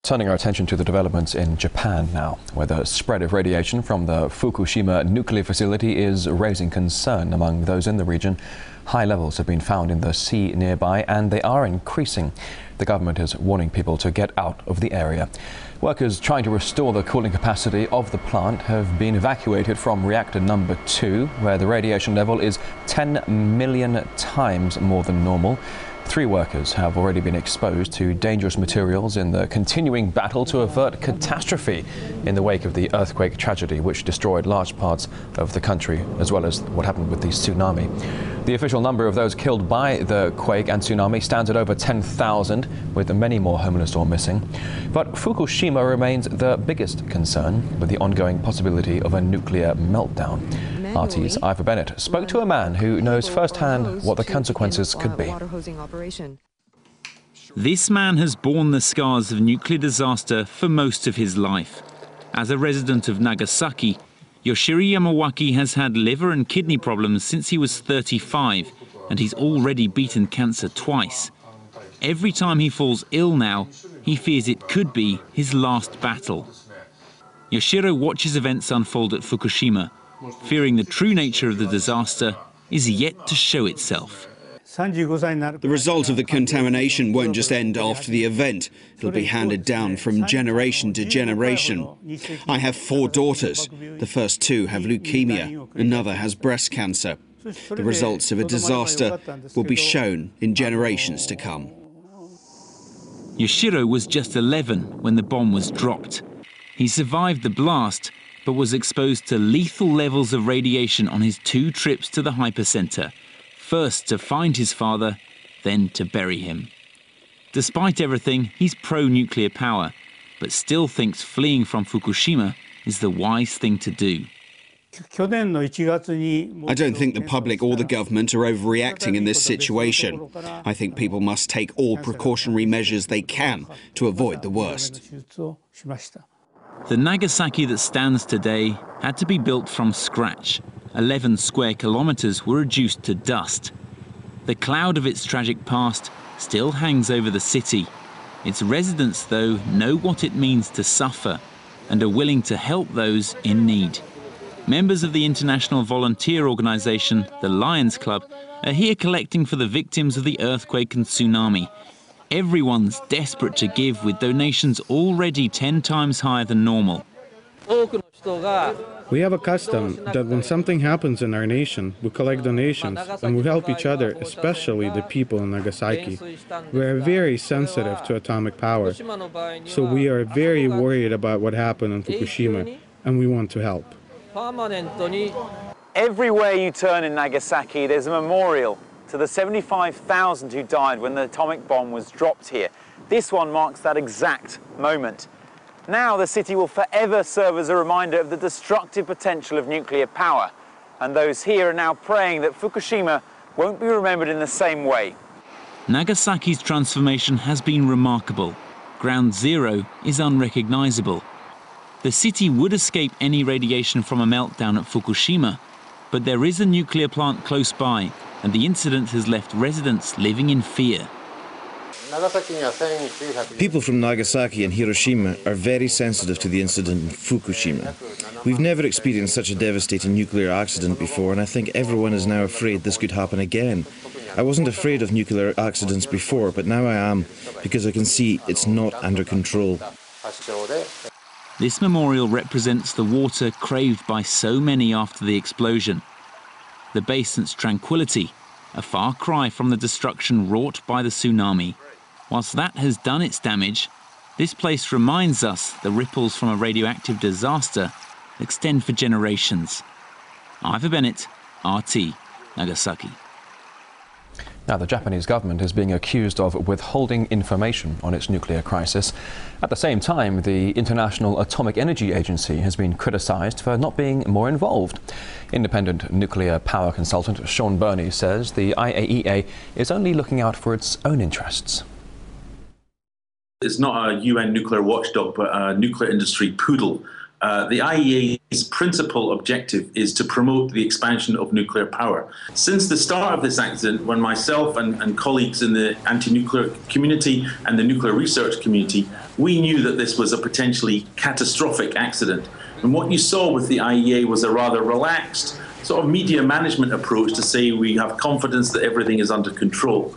Turning our attention to the developments in Japan now, where the spread of radiation from the Fukushima nuclear facility is raising concern among those in the region. High levels have been found in the sea nearby, and they are increasing. The government is warning people to get out of the area. Workers trying to restore the cooling capacity of the plant have been evacuated from reactor number 2, where the radiation level is 10 million times more than normal. 3 workers have already been exposed to dangerous materials in the continuing battle to avert catastrophe in the wake of the earthquake tragedy which destroyed large parts of the country, as well as what happened with the tsunami. The official number of those killed by the quake and tsunami stands at over 10,000, with many more homeless or missing. But Fukushima remains the biggest concern, with the ongoing possibility of a nuclear meltdown. RT's Ivor Bennett spoke to a man who knows firsthand what the consequences could be. This man has borne the scars of nuclear disaster for most of his life. As a resident of Nagasaki, Yoshiri Yamawaki has had liver and kidney problems since he was 35, and he's already beaten cancer twice. Every time he falls ill now, he fears it could be his last battle. Yoshiro watches events unfold at Fukushima, fearing the true nature of the disaster is yet to show itself. The result of the contamination won't just end after the event. It'll be handed down from generation to generation. I have 4 daughters. The first 2 have leukemia. Another has breast cancer. The results of a disaster will be shown in generations to come. Yoshiro was just 11 when the bomb was dropped. He survived the blast, but was exposed to lethal levels of radiation on his 2 trips to the hypercenter. First to find his father, then to bury him. Despite everything, he's pro-nuclear power, but still thinks fleeing from Fukushima is the wise thing to do. I don't think the public or the government are overreacting in this situation. I think people must take all precautionary measures they can to avoid the worst. The Nagasaki that stands today had to be built from scratch. 11 square kilometers were reduced to dust. The cloud of its tragic past still hangs over the city. Its residents, though, know what it means to suffer and are willing to help those in need. Members of the international volunteer organization, the Lions Club, are here collecting for the victims of the earthquake and tsunami. Everyone's desperate to give, with donations already 10 times higher than normal. We have a custom that when something happens in our nation, we collect donations and we help each other, especially the people in Nagasaki. We are very sensitive to atomic power, so we are very worried about what happened in Fukushima, and we want to help. Everywhere you turn in Nagasaki, there's a memorial to the 75,000 who died when the atomic bomb was dropped here. This one marks that exact moment. Now the city will forever serve as a reminder of the destructive potential of nuclear power, and those here are now praying that Fukushima won't be remembered in the same way. Nagasaki's transformation has been remarkable. Ground Zero is unrecognizable. The city would escape any radiation from a meltdown at Fukushima, but there is a nuclear plant close by, and the incident has left residents living in fear. People from Nagasaki and Hiroshima are very sensitive to the incident in Fukushima. We've never experienced such a devastating nuclear accident before, and I think everyone is now afraid this could happen again. I wasn't afraid of nuclear accidents before, but now I am, because I can see it's not under control. This memorial represents the water craved by so many after the explosion. The basin's tranquility, a far cry from the destruction wrought by the tsunami. Whilst that has done its damage, this place reminds us the ripples from a radioactive disaster extend for generations. Ivor Bennett, RT, Nagasaki. Now, the Japanese government is being accused of withholding information on its nuclear crisis. At the same time, the International Atomic Energy Agency has been criticized for not being more involved. Independent nuclear power consultant Sean Burney says the IAEA is only looking out for its own interests. It's not a UN nuclear watchdog, but a nuclear industry poodle. The IAEA's principal objective is to promote the expansion of nuclear power. Since the start of this accident, when myself and colleagues in the anti-nuclear community and the nuclear research community we knew that this was a potentially catastrophic accident. And what you saw with the IEA was a rather relaxed sort of media management approach to say we have confidence that everything is under control.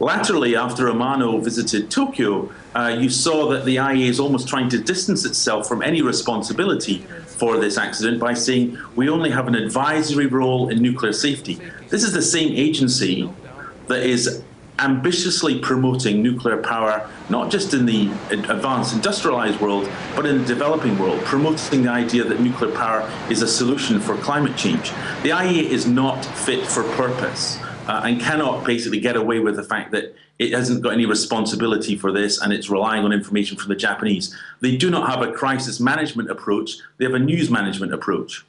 Laterally, after Amano visited Tokyo, you saw that the IEA is almost trying to distance itself from any responsibility for this accident by saying we only have an advisory role in nuclear safety. This is the same agency that is ambitiously promoting nuclear power, not just in the advanced industrialized world, but in the developing world, promoting the idea that nuclear power is a solution for climate change. The IEA is not fit for purpose and cannot basically get away with the fact that it hasn't got any responsibility for this and it's relying on information from the Japanese. They do not have a crisis management approach, they have a news management approach.